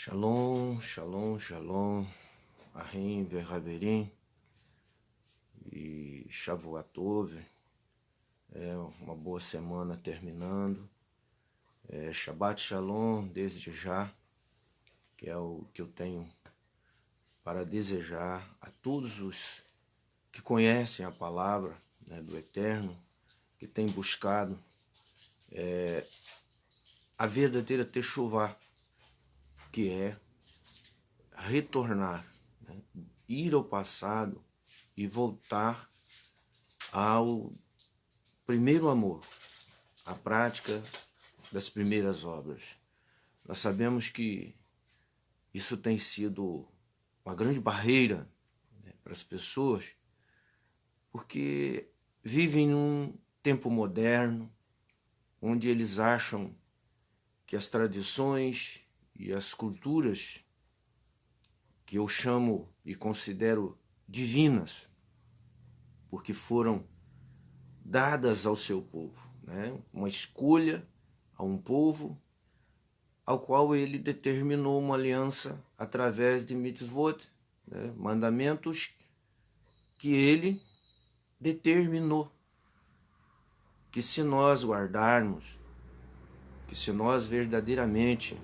Shalom, shalom, shalom, Ahim, Verhaverim e Shavuot. É uma boa semana terminando. Shabbat Shalom desde já, que é o que eu tenho para desejar a todos os que conhecem a palavra, né, do Eterno, que têm buscado a verdadeira techuvá, que é retornar, né, ir ao passado e voltar ao primeiro amor, à prática das primeiras obras. Nós sabemos que isso tem sido uma grande barreira, né, para as pessoas, porque vivem num tempo moderno, onde eles acham que as tradições e as culturas que eu chamo e considero divinas, porque foram dadas ao seu povo, né? Uma escolha a um povo ao qual ele determinou uma aliança através de mitzvot, né? Mandamentos que ele determinou que, se nós guardarmos, que se nós verdadeiramente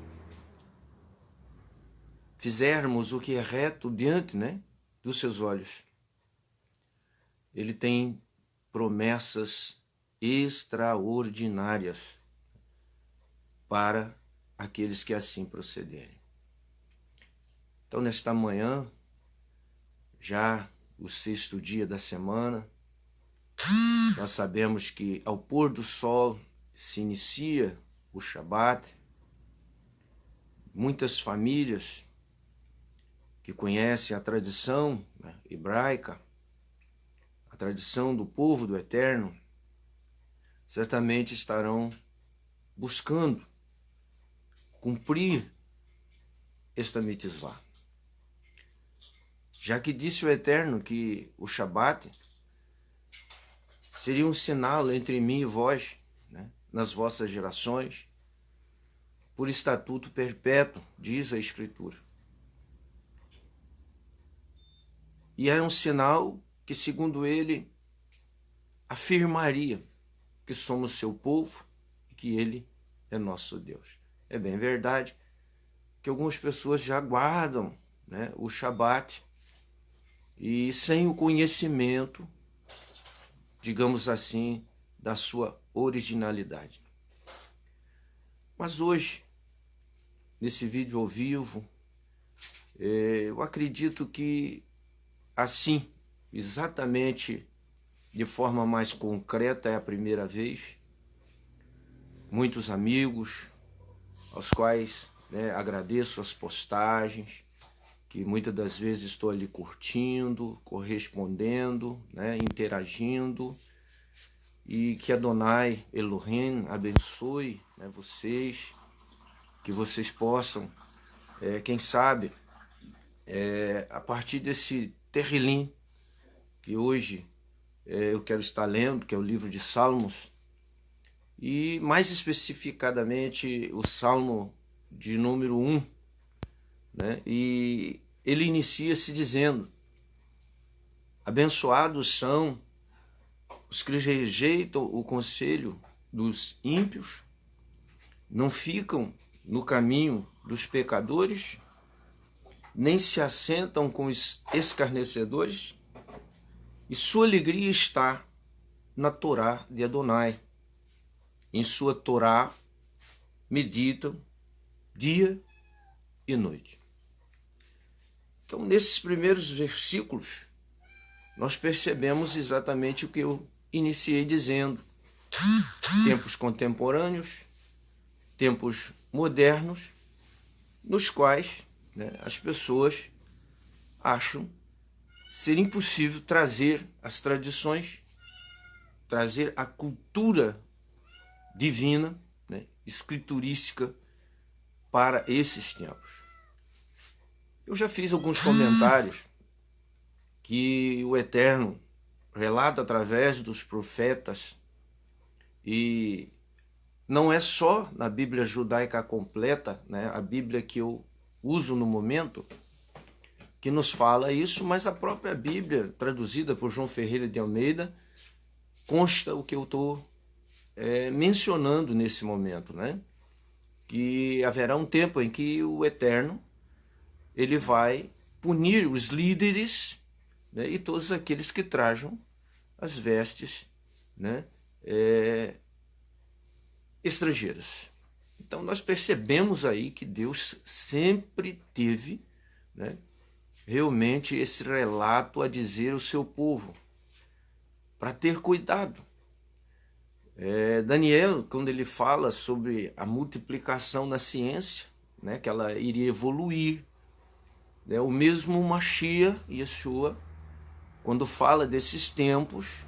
fizermos o que é reto diante, né, dos seus olhos, ele tem promessas extraordinárias para aqueles que assim procederem. Então, nesta manhã, já o sexto dia da semana, nós sabemos que ao pôr do sol se inicia o Shabat. Muitas famílias que conhecem a tradição, né, hebraica, a tradição do povo do Eterno, certamente estarão buscando cumprir esta mitzvah. Já que disse o Eterno que o Shabat seria um sinal entre mim e vós, né, nas vossas gerações, por estatuto perpétuo, diz a Escritura. E era um sinal que, segundo ele, afirmaria que somos seu povo e que ele é nosso Deus. É bem verdade que algumas pessoas já guardam, né, o Shabat, e sem o conhecimento, digamos assim, da sua originalidade. Mas hoje, nesse vídeo ao vivo, eu acredito que assim, exatamente de forma mais concreta, é a primeira vez, muitos amigos, aos quais, né, agradeço as postagens, que muitas das vezes estou ali curtindo, correspondendo, né, interagindo, e que Adonai Elohim abençoe, né, vocês, que vocês possam, quem sabe, a partir desse Terrilim, que hoje eu quero estar lendo, que é o livro de Salmos, e mais especificadamente o Salmo de número 1, né? E ele inicia-se dizendo: abençoados são os que rejeitam o conselho dos ímpios, não ficam no caminho dos pecadores, nem se assentam com os escarnecedores, e sua alegria está na Torá de Adonai. Em sua Torá meditam dia e noite. Então, nesses primeiros versículos, nós percebemos exatamente o que eu iniciei dizendo. Tempos contemporâneos, tempos modernos, nos quais, né, as pessoas acham ser impossível trazer as tradições, trazer a cultura divina, né, escriturística para esses tempos. Eu já fiz alguns comentários que o Eterno relata através dos profetas, e não é só na Bíblia judaica completa, né, a Bíblia que eu uso no momento que nos fala isso, mas a própria Bíblia, traduzida por João Ferreira de Almeida, consta o que eu estou mencionando nesse momento, né? Que haverá um tempo em que o Eterno ele vai punir os líderes, né, e todos aqueles que trajam as vestes, né, estrangeiras. Então nós percebemos aí que Deus sempre teve, né, realmente esse relato a dizer ao seu povo para ter cuidado. Daniel, quando ele fala sobre a multiplicação na ciência, né, que ela iria evoluir, né, o mesmo Mashiach, Yeshua, quando fala desses tempos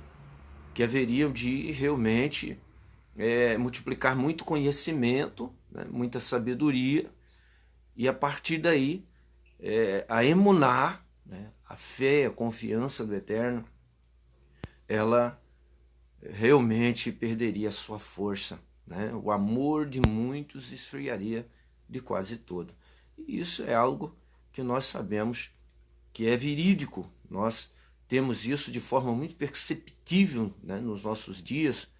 que haveriam de realmente multiplicar muito conhecimento, né, muita sabedoria, e a partir daí a emuná, né, a fé, a confiança do Eterno, ela realmente perderia a sua força, né? O amor de muitos esfriaria de quase todo. E isso é algo que nós sabemos que é verídico. Nós temos isso de forma muito perceptível, né, nos nossos dias,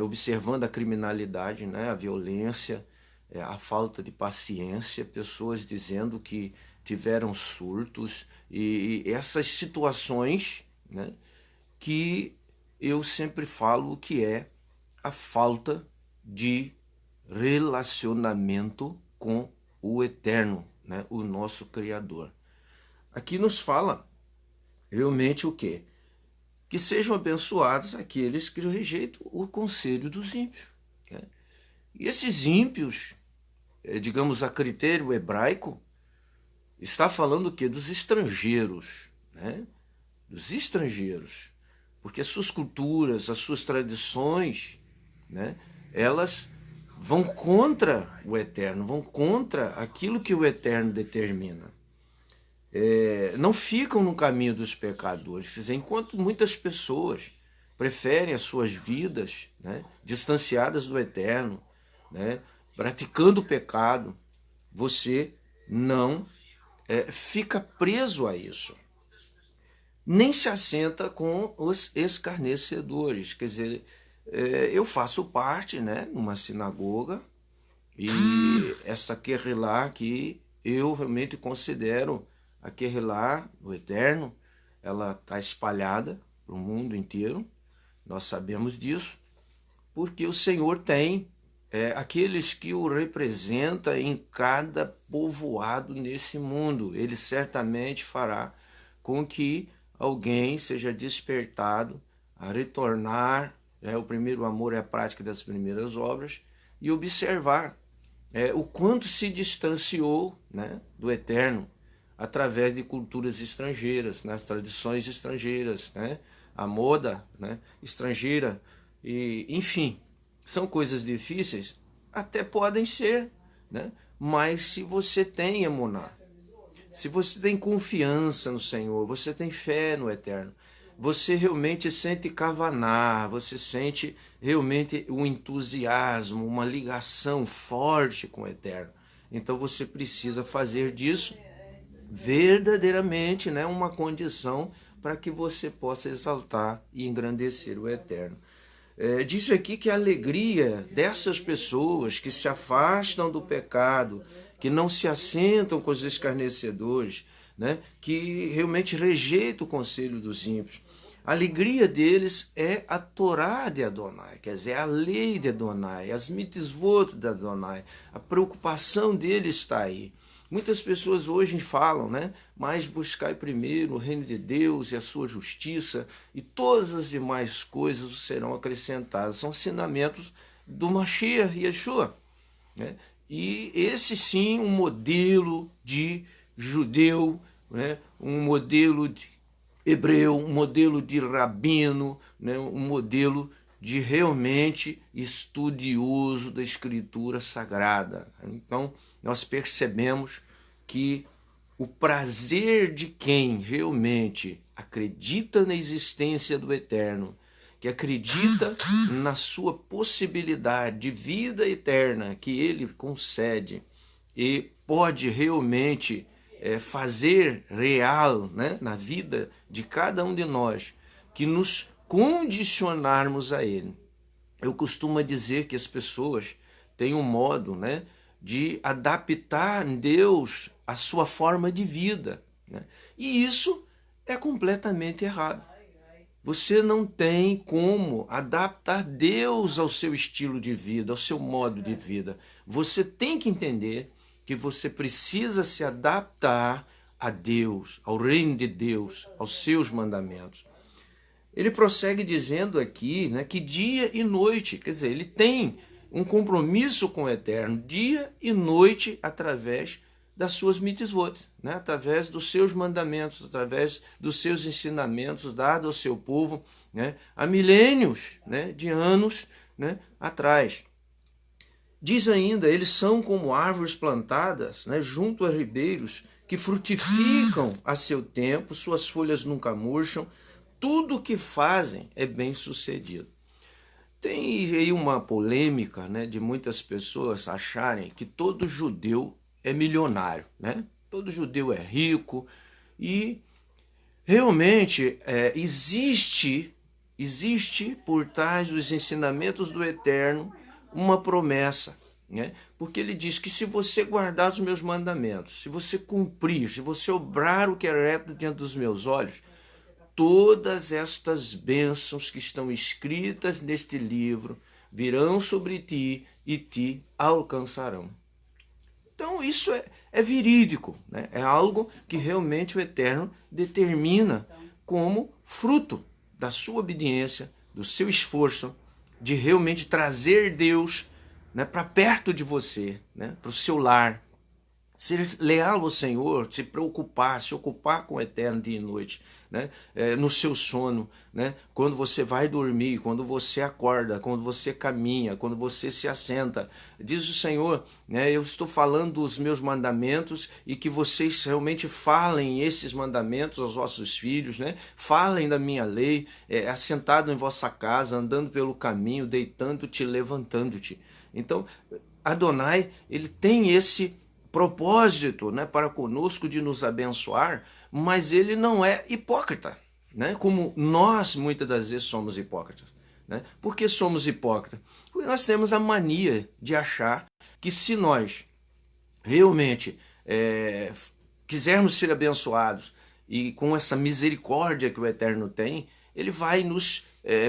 observando a criminalidade, né, a violência, a falta de paciência, pessoas dizendo que tiveram surtos e essas situações, né, que eu sempre falo que é a falta de relacionamento com o Eterno, né, o nosso Criador. Aqui nos fala realmente o quê? Que sejam abençoados aqueles que rejeitam o conselho dos ímpios, né? E esses ímpios, digamos a critério hebraico, está falando o quê? Dos estrangeiros, né? Dos estrangeiros. Porque as suas culturas, as suas tradições, né, elas vão contra o Eterno, vão contra aquilo que o Eterno determina. Não ficam no caminho dos pecadores. Quer dizer, enquanto muitas pessoas preferem as suas vidas, né, distanciadas do Eterno, né, praticando o pecado, você não fica preso a isso. Nem se assenta com os escarnecedores. Quer dizer, eu faço parte, né, numa sinagoga, e essa Querelá que eu realmente considero a Querelá, o Eterno, ela está espalhada para o mundo inteiro, nós sabemos disso, porque o Senhor tem aqueles que o representam em cada povoado nesse mundo. Ele certamente fará com que alguém seja despertado a retornar, o primeiro amor é a prática das primeiras obras, e observar o quanto se distanciou, né, do Eterno através de culturas estrangeiras, nas tradições estrangeiras, né, a moda, né, estrangeira, e enfim, são coisas difíceis, até podem ser, né, mas se você tem emuná, se você tem confiança no Senhor, você tem fé no Eterno, você realmente sente kavaná, você sente realmente um entusiasmo, uma ligação forte com o Eterno. Então você precisa fazer disso verdadeiramente, né, uma condição para que você possa exaltar e engrandecer o Eterno. Diz aqui que a alegria dessas pessoas que se afastam do pecado, que não se assentam com os escarnecedores, né, que realmente rejeitam o conselho dos ímpios, a alegria deles é a Torá de Adonai, quer dizer, a lei de Adonai, as mitzvot de Adonai, a preocupação deles está aí. Muitas pessoas hoje falam, né? Mas buscai primeiro o reino de Deus e a sua justiça, e todas as demais coisas serão acrescentadas. São ensinamentos do Mashiach, Yeshua, né? E esse sim, um modelo de judeu, né? Um modelo de hebreu, um modelo de rabino, né? Um modelo de realmente estudioso da Escritura Sagrada. Então, nós percebemos que o prazer de quem realmente acredita na existência do Eterno, que acredita na sua possibilidade de vida eterna que Ele concede, e pode realmente fazer real, né, na vida de cada um de nós, que nos condicionarmos a Ele. Eu costumo dizer que as pessoas têm um modo, né, de adaptar Deus à sua forma de vida, né? E isso é completamente errado. Você não tem como adaptar Deus ao seu estilo de vida, ao seu modo de vida. Você tem que entender que você precisa se adaptar a Deus, ao reino de Deus, aos seus mandamentos. Ele prossegue dizendo aqui, né, que dia e noite, quer dizer, ele tem um compromisso com o Eterno, dia e noite, através das suas mitzvot, né, através dos seus mandamentos, através dos seus ensinamentos dados ao seu povo, né, há milênios, né, de anos, né, atrás. Diz ainda, eles são como árvores plantadas, né, junto a ribeiros, que frutificam a seu tempo, suas folhas nunca murcham, tudo o que fazem é bem sucedido. Tem aí uma polêmica, né, de muitas pessoas acharem que todo judeu é milionário, né? Todo judeu é rico, e realmente existe por trás dos ensinamentos do Eterno uma promessa, né? Porque ele diz que se você guardar os meus mandamentos, se você cumprir, se você obrar o que é reto diante dos meus olhos, todas estas bênçãos que estão escritas neste livro virão sobre ti e te alcançarão. Então isso é verídico, né? É algo que realmente o Eterno determina como fruto da sua obediência, do seu esforço de realmente trazer Deus, né, para perto de você, né, para o seu lar. Ser leal ao Senhor, se preocupar, se ocupar com o Eterno dia e noite, né? No seu sono, né? Quando você vai dormir, quando você acorda, quando você caminha, quando você se assenta. Diz o Senhor, né, eu estou falando dos meus mandamentos e que vocês realmente falem esses mandamentos aos vossos filhos, né? Falem da minha lei, assentado em vossa casa, andando pelo caminho, deitando-te, levantando-te. Então, Adonai, ele tem esse propósito, né, para conosco de nos abençoar, mas ele não é hipócrita, né, como nós muitas das vezes somos hipócritas, né? Por que somos hipócritas? Porque nós temos a mania de achar que se nós realmente quisermos ser abençoados e com essa misericórdia que o Eterno tem, ele vai nos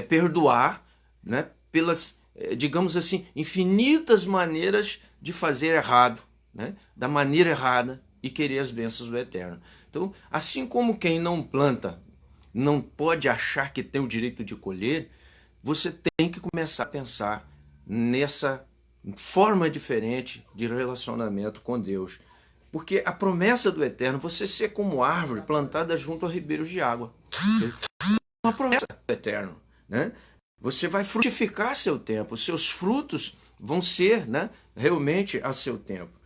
perdoar, né, pelas, digamos assim, infinitas maneiras de fazer errado, né, da maneira errada, e querer as bênçãos do Eterno. Então, assim como quem não planta não pode achar que tem o direito de colher, você tem que começar a pensar nessa forma diferente de relacionamento com Deus. Porque a promessa do Eterno, você ser como árvore plantada junto a ribeiros de água. É uma promessa do Eterno, né? Você vai frutificar seu tempo, os seus frutos vão ser, né, realmente a seu tempo.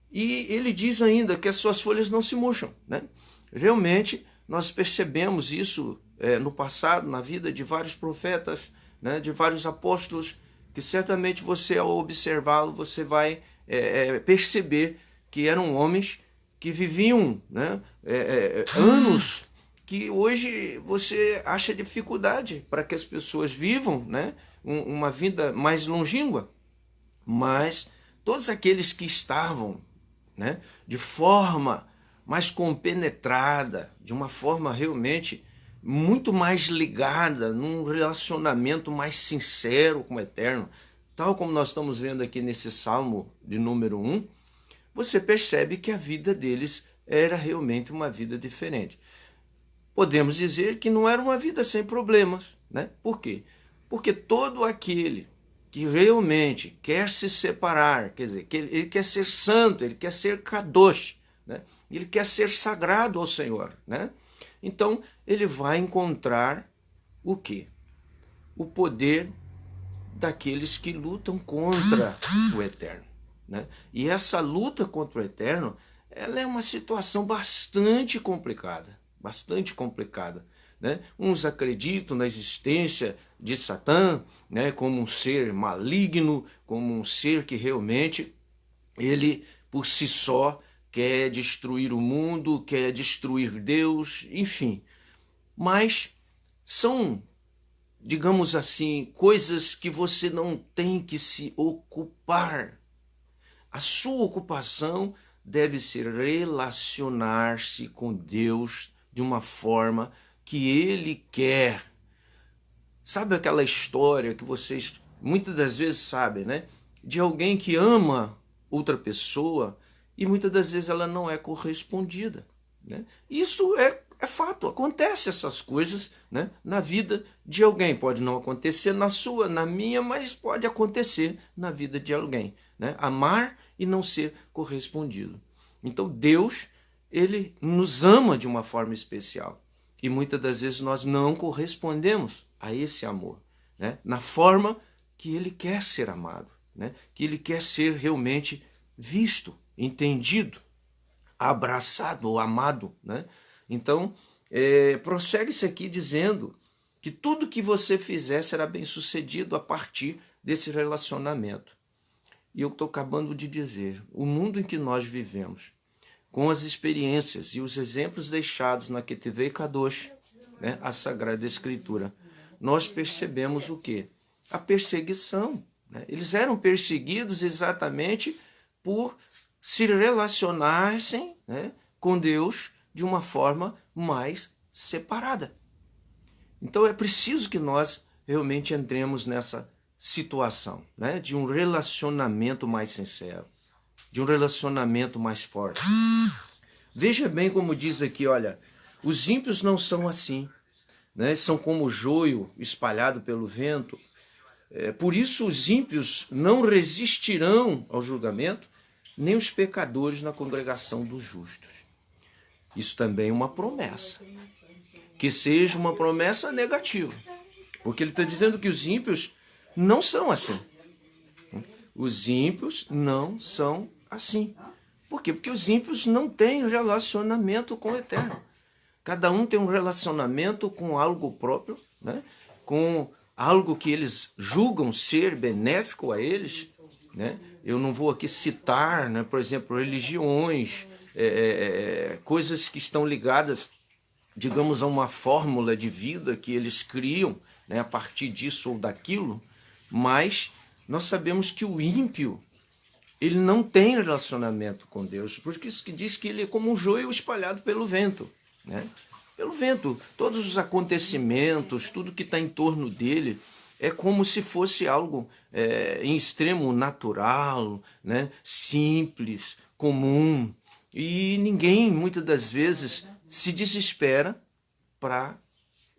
E ele diz ainda que as suas folhas não se murcham, né? Realmente, nós percebemos isso no passado, na vida de vários profetas, né, de vários apóstolos, que certamente você, ao observá-lo, você vai perceber que eram homens que viviam, né, anos que hoje você acha dificuldade para que as pessoas vivam, né, uma vida mais longínqua. Mas todos aqueles que estavam, né, de forma mais compenetrada, de uma forma realmente muito mais ligada, num relacionamento mais sincero com o Eterno, tal como nós estamos vendo aqui nesse Salmo de número 1, você percebe que a vida deles era realmente uma vida diferente. Podemos dizer que não era uma vida sem problemas, né? Por quê? Porque todo aquele que realmente quer se separar, quer dizer, que ele quer ser santo, ele quer ser kadosh, né? Ele quer ser sagrado ao Senhor, né? Então, ele vai encontrar o quê? O poder daqueles que lutam contra o Eterno, né? E essa luta contra o Eterno, ela é uma situação bastante complicada, né? Uns acreditam na existência de Satã, né, como um ser maligno, como um ser que realmente ele, por si só quer destruir o mundo, quer destruir Deus, enfim. Mas são, digamos assim, coisas que você não tem que se ocupar. A sua ocupação deve ser relacionar-se com Deus de uma forma que Ele quer. Sabe aquela história que vocês muitas das vezes sabem, né? De alguém que ama outra pessoa e muitas das vezes ela não é correspondida, né? Isso é fato, acontece essas coisas, né, na vida de alguém. Pode não acontecer na sua, na minha, mas pode acontecer na vida de alguém, né? Amar e não ser correspondido. Então Deus, Ele nos ama de uma forma especial e muitas das vezes nós não correspondemos a esse amor, né, na forma que Ele quer ser amado, né, que Ele quer ser realmente visto, entendido, abraçado ou amado, né? Então, prossegue-se aqui dizendo que tudo que você fizer será bem sucedido a partir desse relacionamento. E eu estou acabando de dizer, o mundo em que nós vivemos, com as experiências e os exemplos deixados na Ketevei Kadosh, né, a Sagrada Escritura, nós percebemos o quê? A perseguição, né? Eles eram perseguidos exatamente por se relacionassem, né, com Deus de uma forma mais separada. Então é preciso que nós realmente entremos nessa situação, né, de um relacionamento mais sincero, de um relacionamento mais forte. Veja bem como diz aqui, olha, os ímpios não são assim, né, são como o joio espalhado pelo vento. Por isso os ímpios não resistirão ao julgamento, nem os pecadores na congregação dos justos. Isso também é uma promessa. Que seja uma promessa negativa. Porque ele está dizendo que os ímpios não são assim. Os ímpios não são assim. Por quê? Porque os ímpios não têm relacionamento com o Eterno. Cada um tem um relacionamento com algo próprio, né? Com algo que eles julgam ser benéfico a eles, né? Eu não vou aqui citar, né, por exemplo, religiões, coisas que estão ligadas, digamos, a uma fórmula de vida que eles criam, né, a partir disso ou daquilo, mas nós sabemos que o ímpio, ele não tem relacionamento com Deus, porque isso que diz que ele é como um joio espalhado pelo vento, né? Pelo vento, todos os acontecimentos, tudo que está em torno dele, é como se fosse algo em extremo natural, né? Simples, comum. E ninguém, muitas das vezes, se desespera para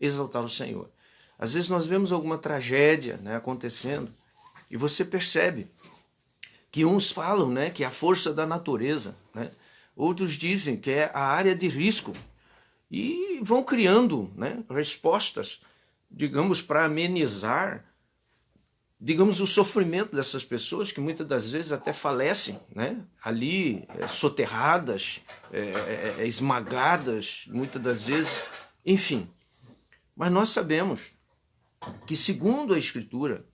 exaltar o Senhor. Às vezes nós vemos alguma tragédia, né, acontecendo e você percebe que uns falam, né, que é a força da natureza, né? Outros dizem que é a área de risco e vão criando, né, respostas, digamos, para amenizar, digamos, o sofrimento dessas pessoas que muitas das vezes até falecem, né? Ali soterradas, esmagadas, muitas das vezes, enfim. Mas nós sabemos que, segundo a Escritura,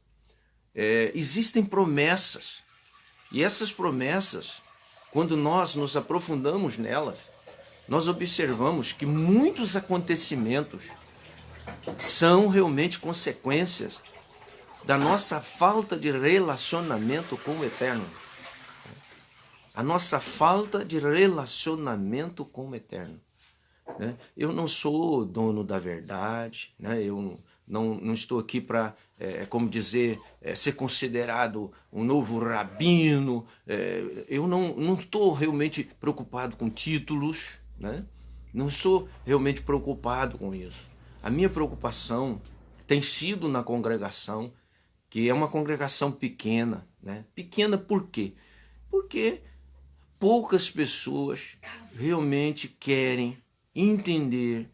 existem promessas, e essas promessas, quando nós nos aprofundamos nelas, nós observamos que muitos acontecimentos são realmente consequências da nossa falta de relacionamento com o Eterno. A nossa falta de relacionamento com o Eterno. Eu não sou dono da verdade, né? Eu não estou aqui para, como dizer, ser considerado um novo rabino. Eu não estou realmente preocupado com títulos, né? Não sou realmente preocupado com isso. A minha preocupação tem sido na congregação, que é uma congregação pequena, né? Pequena por quê? Porque poucas pessoas realmente querem entender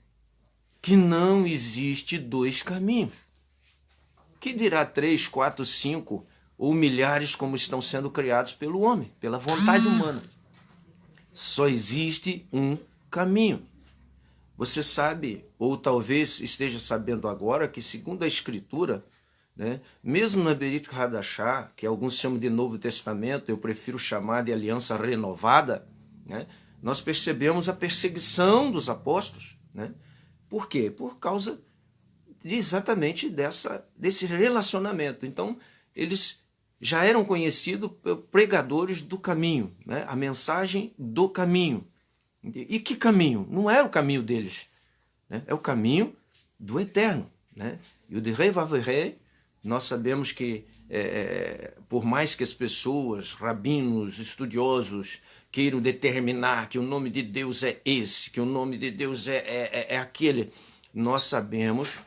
que não existe dois caminhos. Que dirá 3, 4, 5 ou milhares como estão sendo criados pelo homem, pela vontade humana. Só existe um caminho. Você sabe, ou talvez esteja sabendo agora, que segundo a Escritura, né? Mesmo na Berit Hadashah, que alguns chamam de Novo Testamento, eu prefiro chamar de Aliança Renovada, né? Nós percebemos a perseguição dos apóstolos, né? Por quê? Por causa exatamente desse relacionamento. Então, eles já eram conhecidos pregadores do caminho, né? A mensagem do caminho. E que caminho? Não é o caminho deles, né? É o caminho do eterno, né? E o de Rei Vaverei, nós sabemos que, por mais que as pessoas, rabinos, estudiosos, queiram determinar que o nome de Deus é esse, que o nome de Deus é aquele, nós sabemos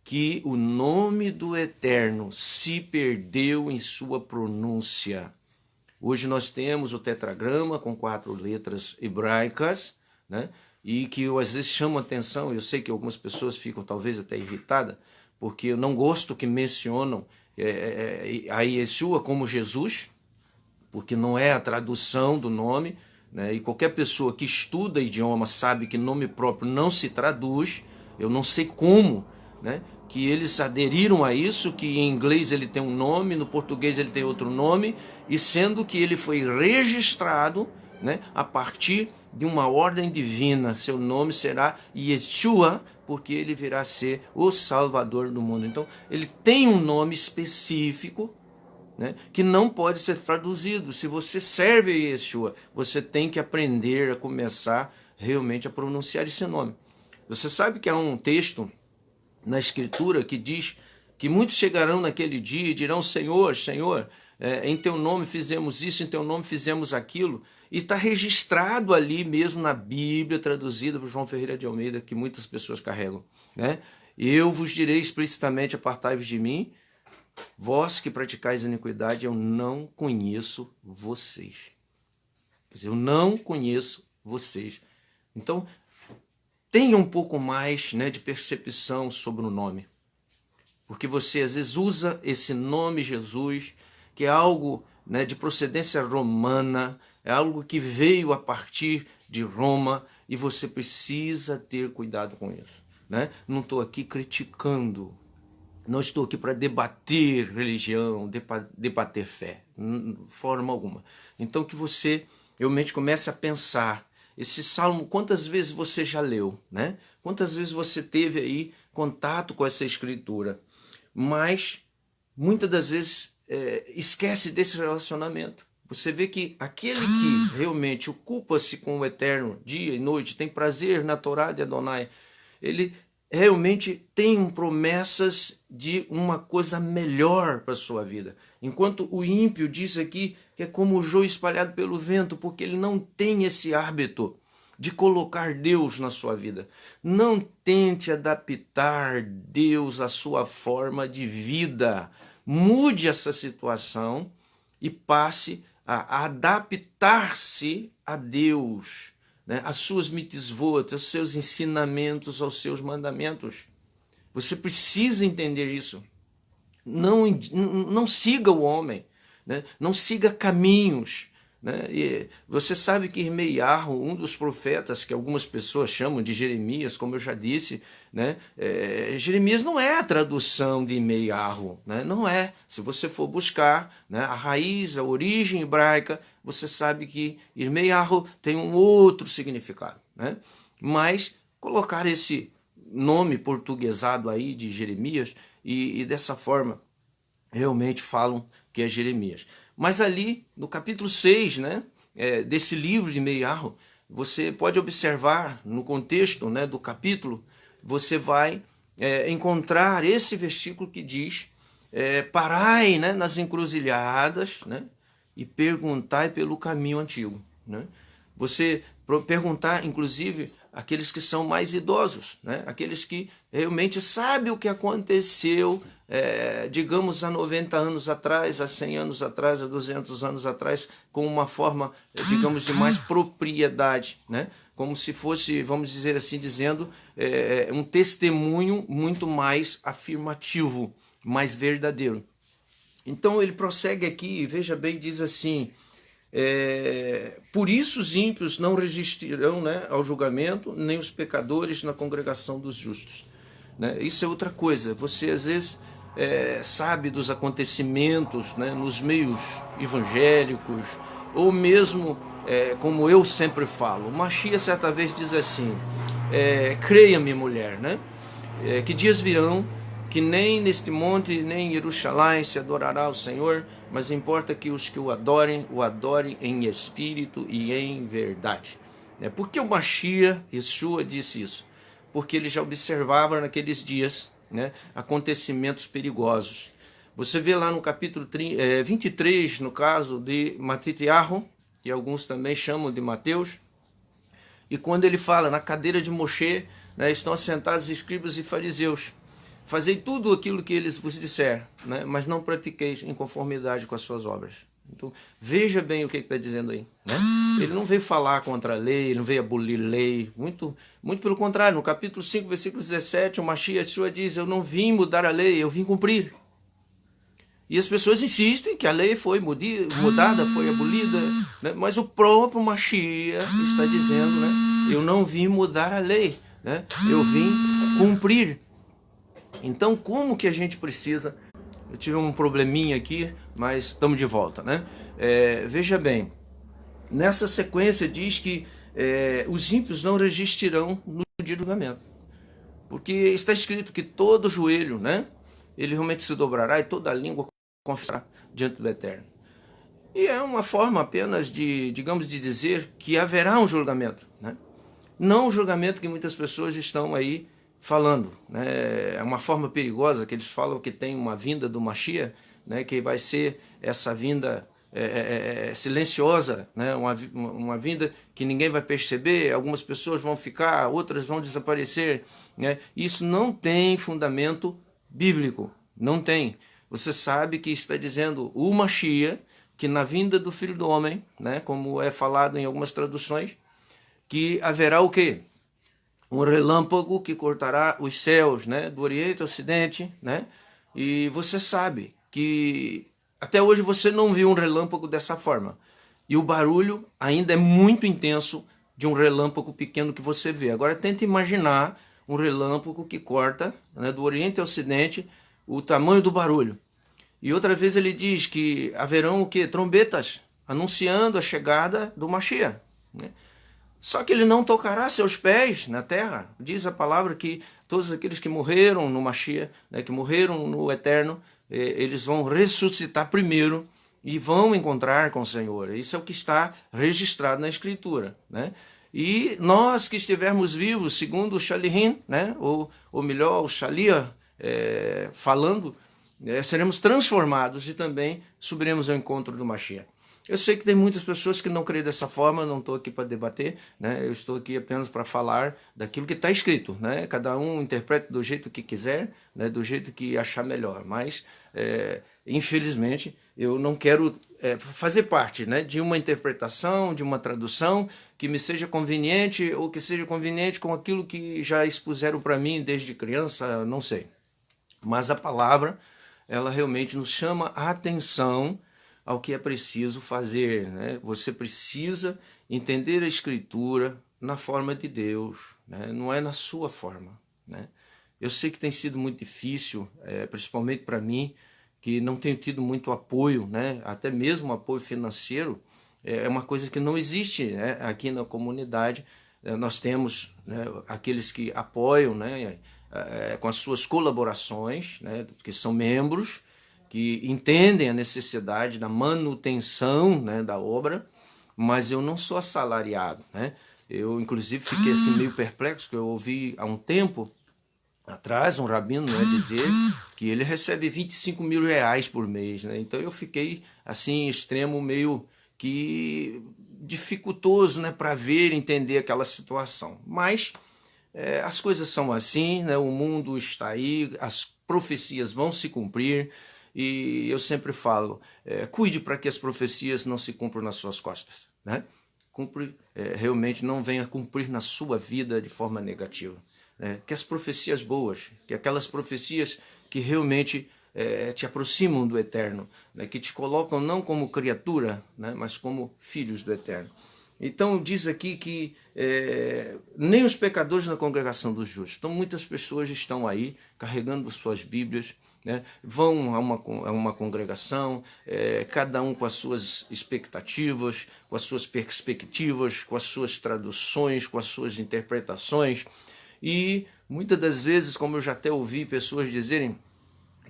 que o nome do Eterno se perdeu em sua pronúncia. Hoje nós temos o tetragrama com 4 letras hebraicas, né? E que eu às vezes chamo a atenção, eu sei que algumas pessoas ficam talvez até irritadas, porque eu não gosto que mencionam a Yeshua como Jesus, porque não é a tradução do nome, né? E qualquer pessoa que estuda idioma sabe que nome próprio não se traduz. Eu não sei como, né, que eles aderiram a isso, que em inglês ele tem um nome, no português ele tem outro nome, e sendo que ele foi registrado, né, a partir de uma ordem divina, seu nome será Yeshua, porque ele virá a ser o Salvador do mundo. Então ele tem um nome específico, né, que não pode ser traduzido. Se você serve a Yeshua, você tem que aprender a começar realmente a pronunciar esse nome. Você sabe que há um texto na Escritura que diz que muitos chegarão naquele dia e dirão: Senhor, Senhor, em teu nome fizemos isso, em teu nome fizemos aquilo. E está registrado ali mesmo na Bíblia, traduzida por João Ferreira de Almeida, que muitas pessoas carregam, né? Eu vos direi explicitamente: apartai-vos de mim, vós que praticais iniquidade, eu não conheço vocês. Quer dizer, eu não conheço vocês. Então, tenha um pouco mais, né, de percepção sobre o nome. Porque você às vezes usa esse nome Jesus, que é algo, né, de procedência romana, é algo que veio a partir de Roma, e você precisa ter cuidado com isso, né? Não estou aqui criticando, não estou aqui para debater religião, debater fé, de forma alguma. Então que você realmente comece a pensar, esse salmo, quantas vezes você já leu, né? Quantas vezes você teve aí contato com essa escritura, mas muitas das vezes esquece desse relacionamento. Você vê que aquele que realmente ocupa-se com o eterno dia e noite, tem prazer na Torá de Adonai, ele realmente tem promessas de uma coisa melhor para a sua vida. Enquanto o ímpio diz aqui que é como o joio espalhado pelo vento, porque ele não tem esse hábito de colocar Deus na sua vida. Não tente adaptar Deus à sua forma de vida. Mude essa situação e passe a adaptar-se a Deus, né? As suas mitzvot, aos seus ensinamentos, aos seus mandamentos. Você precisa entender isso. Não siga o homem, né? Não siga caminhos, né? E você sabe que Irmeiarro, um dos profetas que algumas pessoas chamam de Jeremias, como eu já disse, né? Jeremias não é a tradução de Irmeiarro, né? Não é. Se você for buscar, né, a raiz, a origem hebraica, você sabe que Irmeiarro tem um outro significado, né? Mas colocar esse nome portuguesado aí de Jeremias e dessa forma realmente falam que é Jeremias. Mas ali no capítulo 6, né, desse livro de Irmeiarro, você pode observar no contexto, né, do capítulo, você vai encontrar esse versículo que diz: parai, né, nas encruzilhadas, né, e perguntai pelo caminho antigo, né? Você perguntar, inclusive, aqueles que são mais idosos, né? Aqueles que realmente sabem o que aconteceu, digamos, há 90 anos atrás, há 100 anos atrás, há 200 anos atrás, com uma forma, digamos, de mais propriedade, né? Como se fosse, vamos dizer assim, dizendo, um testemunho muito mais afirmativo, mais verdadeiro. Então ele prossegue aqui, veja bem, diz assim: por isso os ímpios não resistirão, né, ao julgamento, nem os pecadores na congregação dos justos, né? Isso é outra coisa. Você às vezes sabe dos acontecimentos, né, nos meios evangélicos, ou mesmo, como eu sempre falo, o Mashiach certa vez diz assim, creia-me, mulher, né, que dias virão que nem neste monte, nem em Jerusalém se adorará o Senhor, mas importa que os que o adorem em espírito e em verdade. Por que o Mashiach, Yeshua, disse isso? Porque ele já observava naqueles dias, né, acontecimentos perigosos. Você vê lá no capítulo 23, no caso de Matitiahu, que alguns também chamam de Mateus, e quando ele fala, na cadeira de Moshe, né, estão assentados escribas e fariseus. Fazei tudo aquilo que eles vos disser, né, mas não pratiqueis em conformidade com as suas obras. Então, veja bem o que está dizendo aí, né? Ele não veio falar contra a lei, ele não veio abolir lei, muito pelo contrário. No capítulo 5, versículo 17, o Mashiach Yeshua diz, eu não vim mudar a lei, eu vim cumprir. E as pessoas insistem que a lei foi mudada, foi abolida, né? Mas o próprio Mashiach está dizendo, né, eu não vim mudar a lei, né? Eu vim cumprir. Então, como que a gente precisa... Eu tive um probleminha aqui, mas estamos de volta, né? Veja bem, nessa sequência diz que os ímpios não resistirão no dia do julgamento. Porque está escrito que todo joelho, né? Ele realmente se dobrará e toda língua confessará diante do Eterno. E é uma forma apenas de, digamos, de dizer que haverá um julgamento, né? Não o julgamento que muitas pessoas estão aí falando, né? É uma forma perigosa que eles falam que tem uma vinda do Mashiach, né? Que vai ser essa vinda silenciosa, né? Uma vinda que ninguém vai perceber, algumas pessoas vão ficar, outras vão desaparecer, né? Isso não tem fundamento bíblico, não tem. Você sabe que está dizendo o Mashiach, que na vinda do Filho do Homem, né? Como é falado em algumas traduções, que haverá o quê? Um relâmpago que cortará os céus, né, do Oriente ao Ocidente, né? E você sabe que até hoje você não viu um relâmpago dessa forma. E o barulho ainda é muito intenso de um relâmpago pequeno que você vê. Agora tente imaginar um relâmpago que corta, né, do Oriente ao Ocidente, o tamanho do barulho. E outra vez ele diz que haverão o quê? Trombetas anunciando a chegada do Mashiach, né? Só que ele não tocará seus pés na terra. Diz a palavra que todos aqueles que morreram no Mashiach, né, que morreram no Eterno, eles vão ressuscitar primeiro e vão encontrar com o Senhor. Isso é o que está registrado na Escritura, né? E nós que estivermos vivos, segundo o Shalihin, né, ou melhor, o Shalia falando, seremos transformados e também subiremos ao encontro do Mashiach. Eu sei que tem muitas pessoas que não creem dessa forma, não estou aqui para debater, né? Eu estou aqui apenas para falar daquilo que está escrito, né? Cada um interpreta do jeito que quiser, né? Do jeito que achar melhor, mas infelizmente eu não quero fazer parte, né, de uma interpretação, de uma tradução que me seja conveniente ou que seja conveniente com aquilo que já expuseram para mim desde criança, não sei. Mas a palavra, ela realmente nos chama a atenção ao que é preciso fazer, né? Você precisa entender a Escritura na forma de Deus, né? Não é na sua forma, né? Eu sei que tem sido muito difícil, principalmente para mim, que não tenho tido muito apoio, né? Até mesmo apoio financeiro, é uma coisa que não existe, né? Aqui na comunidade. Nós temos, né, aqueles que apoiam, né, com as suas colaborações, né, que são membros, que entendem a necessidade da manutenção, né, da obra, mas eu não sou assalariado, né? Eu, inclusive, fiquei assim meio perplexo, porque eu ouvi há um tempo atrás um rabino, né, dizer que ele recebe 25 mil reais por mês, né? Então eu fiquei assim, extremo, meio que dificultoso, né, para ver, entender aquela situação. Mas as coisas são assim, né? O mundo está aí, as profecias vão se cumprir. E eu sempre falo, cuide para que as profecias não se cumpram nas suas costas, né? Realmente não venha cumprir na sua vida de forma negativa, né? Que as profecias boas, que aquelas profecias que realmente te aproximam do Eterno, né? Que te colocam não como criatura, né? Mas como filhos do Eterno. Então diz aqui que nem os pecadores na congregação dos justos. Então muitas pessoas estão aí carregando suas Bíblias, né? Vão a uma congregação, cada um com as suas expectativas, com as suas perspectivas, com as suas traduções, com as suas interpretações. E muitas das vezes, como eu já até ouvi pessoas dizerem,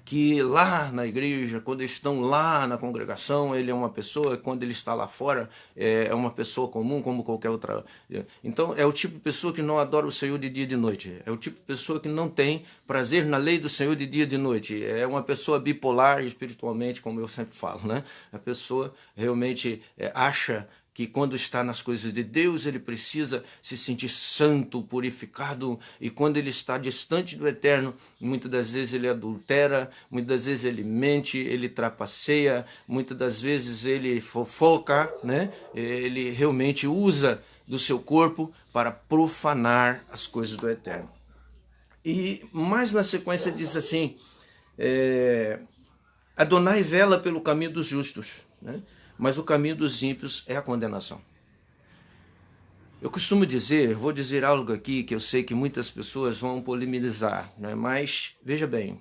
que lá na igreja, quando estão lá na congregação, ele é uma pessoa, quando ele está lá fora, é uma pessoa comum, como qualquer outra. Então, é o tipo de pessoa que não adora o Senhor de dia e de noite. É o tipo de pessoa que não tem prazer na lei do Senhor de dia e de noite. É uma pessoa bipolar espiritualmente, como eu sempre falo, né? A pessoa realmente acha que quando está nas coisas de Deus, ele precisa se sentir santo, purificado, e quando ele está distante do Eterno, muitas das vezes ele adultera, muitas das vezes ele mente, ele trapaceia, muitas das vezes ele fofoca, né? Ele realmente usa do seu corpo para profanar as coisas do Eterno. E mais na sequência diz assim, Adonai vela pelo caminho dos justos, né? Mas o caminho dos ímpios é a condenação. Eu costumo dizer, vou dizer algo aqui que eu sei que muitas pessoas vão polemizar, né? Mas veja bem,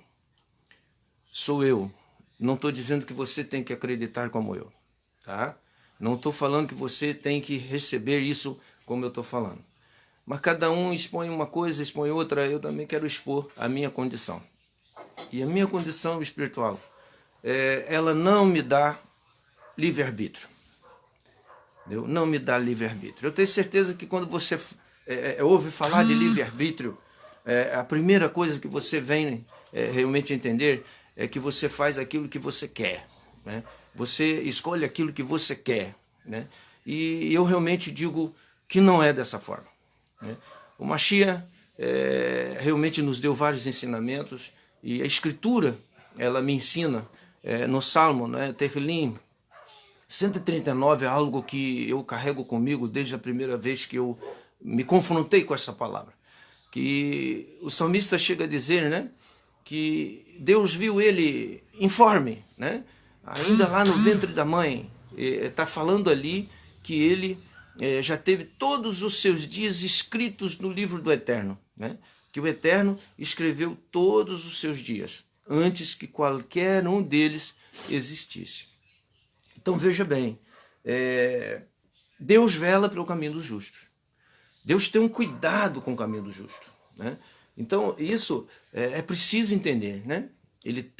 sou eu. Não estou dizendo que você tem que acreditar como eu, tá? Não estou falando que você tem que receber isso como eu estou falando. Mas cada um expõe uma coisa, expõe outra, eu também quero expor a minha condição. E a minha condição espiritual, ela não me dá livre-arbítrio. Não me dá livre-arbítrio. Eu tenho certeza que quando você ouve falar de livre-arbítrio, a primeira coisa que você vem realmente entender é que você faz aquilo que você quer, né? Você escolhe aquilo que você quer, né? E eu realmente digo que não é dessa forma, né? O Mashiach realmente nos deu vários ensinamentos, e a Escritura ela me ensina no Salmo, né, Tehillim 139 é algo que eu carrego comigo desde a primeira vez que eu me confrontei com essa palavra. Que o salmista chega a dizer, né, que Deus viu ele informe, né, ainda lá no ventre da mãe. Está falando ali que ele já teve todos os seus dias escritos no livro do Eterno, né, que o Eterno escreveu todos os seus dias, antes que qualquer um deles existisse. Então veja bem, Deus vela pelo caminho dos justos. Deus tem um cuidado com o caminho do justo, né? Então isso é preciso entender, né? Ele tem